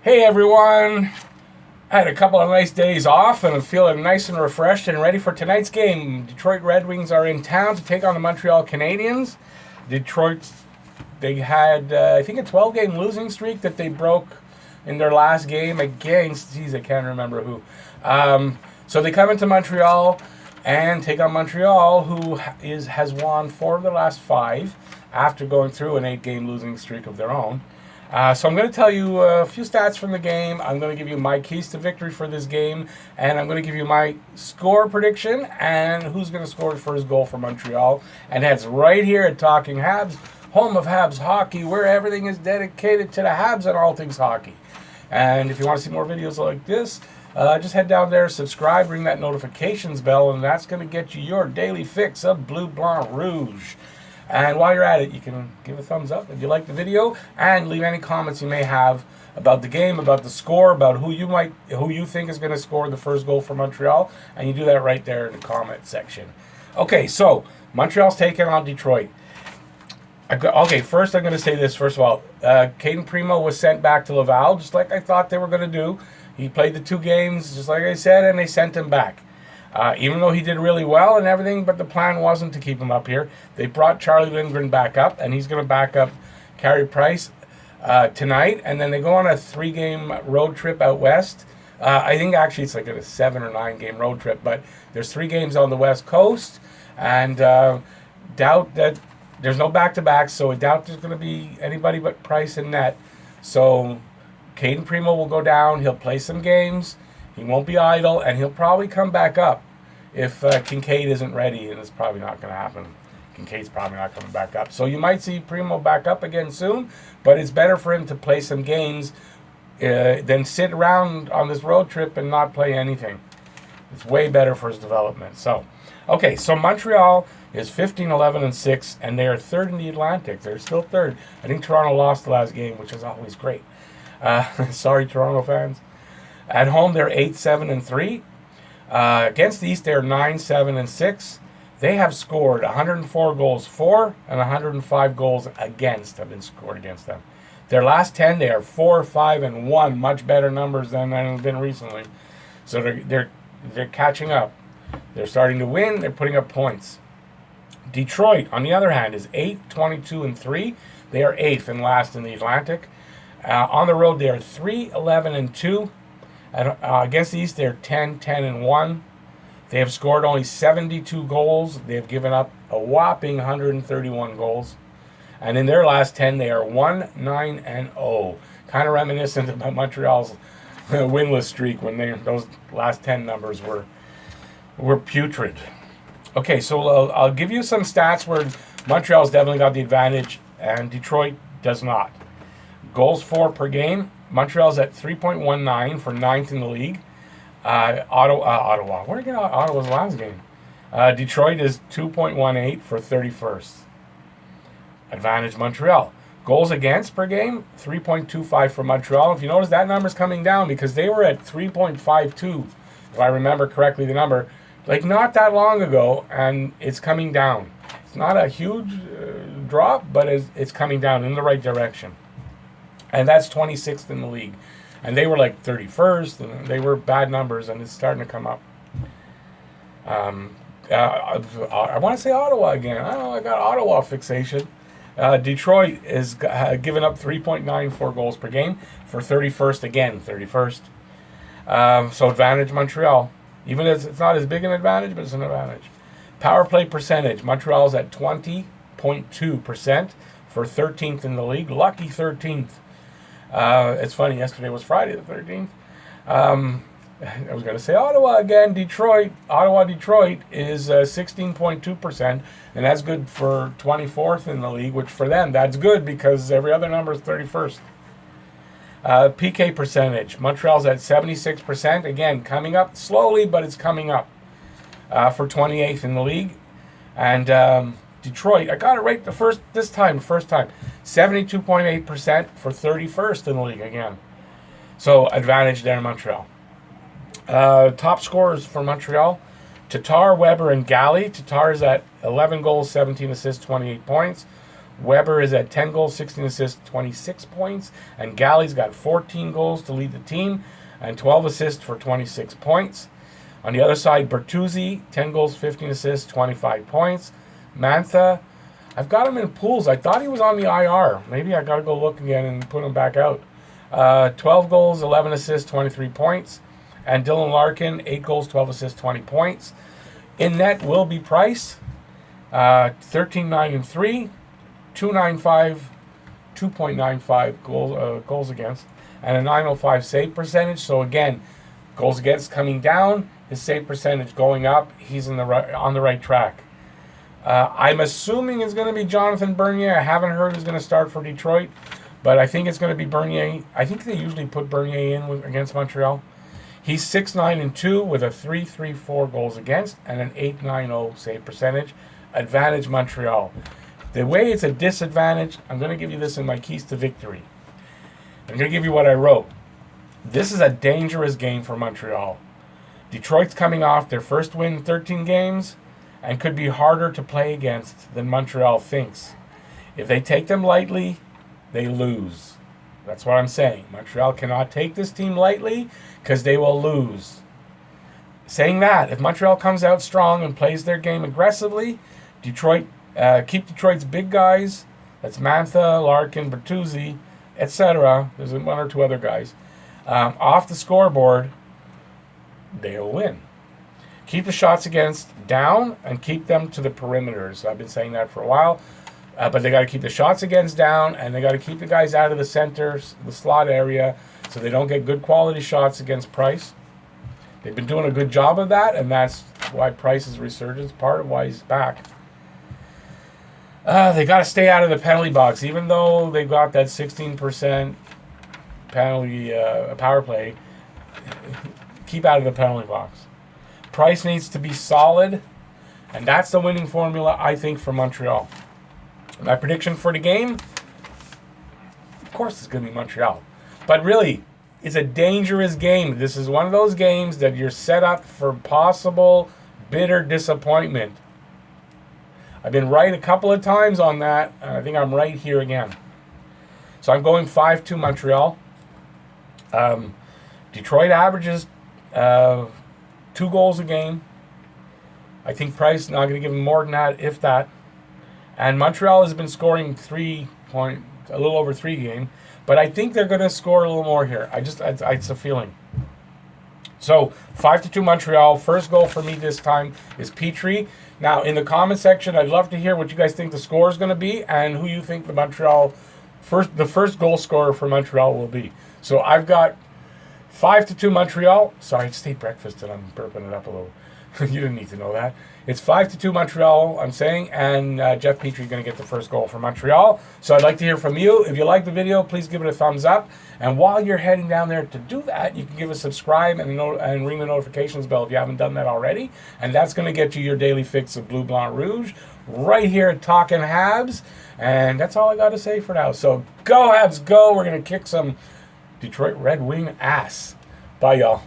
Hey everyone! I had a couple of nice days off and I'm feeling nice and refreshed and ready for tonight's game. Detroit Red Wings are in town to take on the Montreal Canadiens. Detroit, they had, I think, a 12-game losing streak that they broke in their last game against, I can't remember who. So they come into Montreal and take on Montreal, who has won 4 of their last 5 after going through an 8-game losing streak of their own. So I'm going to tell you a few stats from the game. I'm going to give you my keys to victory for this game, and I'm going to give you my score prediction and who's going to score the first goal for Montreal. And that's right here at Talking Habs, home of Habs hockey, where everything is dedicated to the Habs and all things hockey. And if you want to see more videos like this, just head down there, subscribe, ring that notifications bell, and that's going to get you your daily fix of Bleu Blanc Rouge. And while you're at it, you can give a thumbs up if you like the video and leave any comments you may have about the game, about the score, about who you think is going to score the first goal for Montreal, and you do that right there in the comment section. Okay, so Montreal's taking on Detroit. First I'm going to say this. First of all, Caden Primo was sent back to Laval, just like I thought they were going to do. He played the 2 games, just like I said, and they sent him back. Even though he did really well and everything, but the plan wasn't to keep him up here. They brought Charlie Lindgren back up, and he's going to back up Carey Price tonight, and then they go on a 3-game road trip out west. I think actually it's like a 7 or 9-game road trip, but there's 3 games on the west coast, and doubt that there's no back-to-backs, so I doubt there's going to be anybody but Price and net. So Caden Primo will go down, he'll play some games, he won't be idle, and he'll probably come back up if Kincaid isn't ready, and it's probably not going to happen. Kincaid's probably not coming back up. So you might see Primo back up again soon, but it's better for him to play some games than sit around on this road trip and not play anything. It's way better for his development. So Montreal is 15-11-6, and they are 3rd in the Atlantic. They're still 3rd. I think Toronto lost the last game, which is always great. Sorry, Toronto fans. At home, they're 8-7-3. Against the East, they're 9-7-6. They have scored 104 goals for and 105 goals against have been scored against them. Their last 10, they are 4-5-1, much better numbers than they've been recently. So they're catching up. They're starting to win. They're putting up points. Detroit, on the other hand, is 8-22-3. They are 8th and last in the Atlantic. On the road, they are 3-11-2. Against the East, they're 10-10-1. They have scored only 72 goals. They have given up a whopping 131 goals. And in their last 10, they are 1-9-0. Kind of reminiscent about Montreal's winless streak when those last 10 numbers were putrid. Okay, so I'll give you some stats where Montreal's definitely got the advantage and Detroit does not. Goals for per game. Montreal's at 3.19 for 9th in the league. Ottawa. Where did you get Ottawa's last game? Detroit is 2.18 for 31st. Advantage Montreal. Goals against per game, 3.25 for Montreal. If you notice, that number's coming down because they were at 3.52, if I remember correctly the number, like not that long ago, and it's coming down. It's not a huge drop, but it's coming down in the right direction. And that's 26th in the league. And they were like 31st, and they were bad numbers, and it's starting to come up. I want to say Ottawa again. I don't know, I got Ottawa fixation. Detroit is giving up 3.94 goals per game for 31st again, 31st. So advantage Montreal. Even if it's not as big an advantage, but it's an advantage. Power play percentage. Montreal's at 20.2% for 13th in the league. Lucky 13th. It's funny, yesterday was Friday the 13th. I was going to say Ottawa again. Detroit is 16.2%, and that's good for 24th in the league, which for them, that's good because every other number is 31st. PK percentage. Montreal's at 76%. Again, coming up slowly, but it's coming up for 28th in the league. And Detroit, I got it right first time. 72.8% for 31st in the league again. So advantage there in Montreal. Top scorers for Montreal, Tatar, Weber, and Galley. Tatar is at 11 goals, 17 assists, 28 points. Weber is at 10 goals, 16 assists, 26 points. And Galley's got 14 goals to lead the team and 12 assists for 26 points. On the other side, Bertuzzi, 10 goals, 15 assists, 25 points. Mantha, I've got him in pools. I thought he was on the IR. Maybe I got to go look again and put him back out. 12 goals, 11 assists, 23 points. And Dylan Larkin, 8 goals, 12 assists, 20 points. In net will be Price, 13, 9, and 3, 2.95 goals against, and a 905 save percentage. So again, goals against coming down, his save percentage going up. He's on the right track. I'm assuming it's going to be Jonathan Bernier. I haven't heard who's going to start for Detroit, but I think it's going to be Bernier. I think they usually put Bernier in against Montreal. He's 6-9 and 2 with a 3.34 goals against and an 8.90 save percentage. Advantage Montreal. The way it's a disadvantage, I'm going to give you this in my keys to victory. I'm going to give you what I wrote. This is a dangerous game for Montreal. Detroit's coming off their first win in 13 games and could be harder to play against than Montreal thinks. If they take them lightly, they lose. That's what I'm saying. Montreal cannot take this team lightly because they will lose. Saying that, if Montreal comes out strong and plays their game aggressively, keep Detroit's big guys, that's Mantha, Larkin, Bertuzzi, etc., there's one or two other guys, off the scoreboard, they'll win. Keep the shots against down and keep them to the perimeters. I've been saying that for a while. But they got to keep the shots against down, and they got to keep the guys out of the center, the slot area, so they don't get good quality shots against Price. They've been doing a good job of that, and that's why Price's resurgence, part of why he's back. They got to stay out of the penalty box, even though they've got that 16% penalty power play. Keep out of the penalty box. Price needs to be solid, and that's the winning formula, I think, for Montreal. My prediction for the game, of course, it's going to be Montreal. But really, it's a dangerous game. This is one of those games that you're set up for possible bitter disappointment. I've been right a couple of times on that, and I think I'm right here again. So I'm going 5-2 Montreal. Detroit averages 2 goals a game. I think Price is not going to give him more than that, if that. And Montreal has been scoring a little over 3 game, but I think they're going to score a little more here. It's a feeling. So 5-2 Montreal. First goal for me this time is Petrie. Now in the comment section, I'd love to hear what you guys think the score is going to be and who you think the first goal scorer for Montreal will be. So I've got 5-2 Montreal. Sorry, I just ate breakfast and I'm burping it up a little. You didn't need to know that. It's 5-2 Montreal, I'm saying, and Jeff Petrie is going to get the first goal for Montreal. So I'd like to hear from you. If you like the video, please give it a thumbs up. And while you're heading down there to do that, you can give us subscribe and ring the notifications bell if you haven't done that already. And that's going to get you your daily fix of Bleu Blanc Rouge right here at Talking Habs. And that's all I got to say for now. So go Habs, go. We're going to kick some Detroit Red Wing ass. Bye, y'all.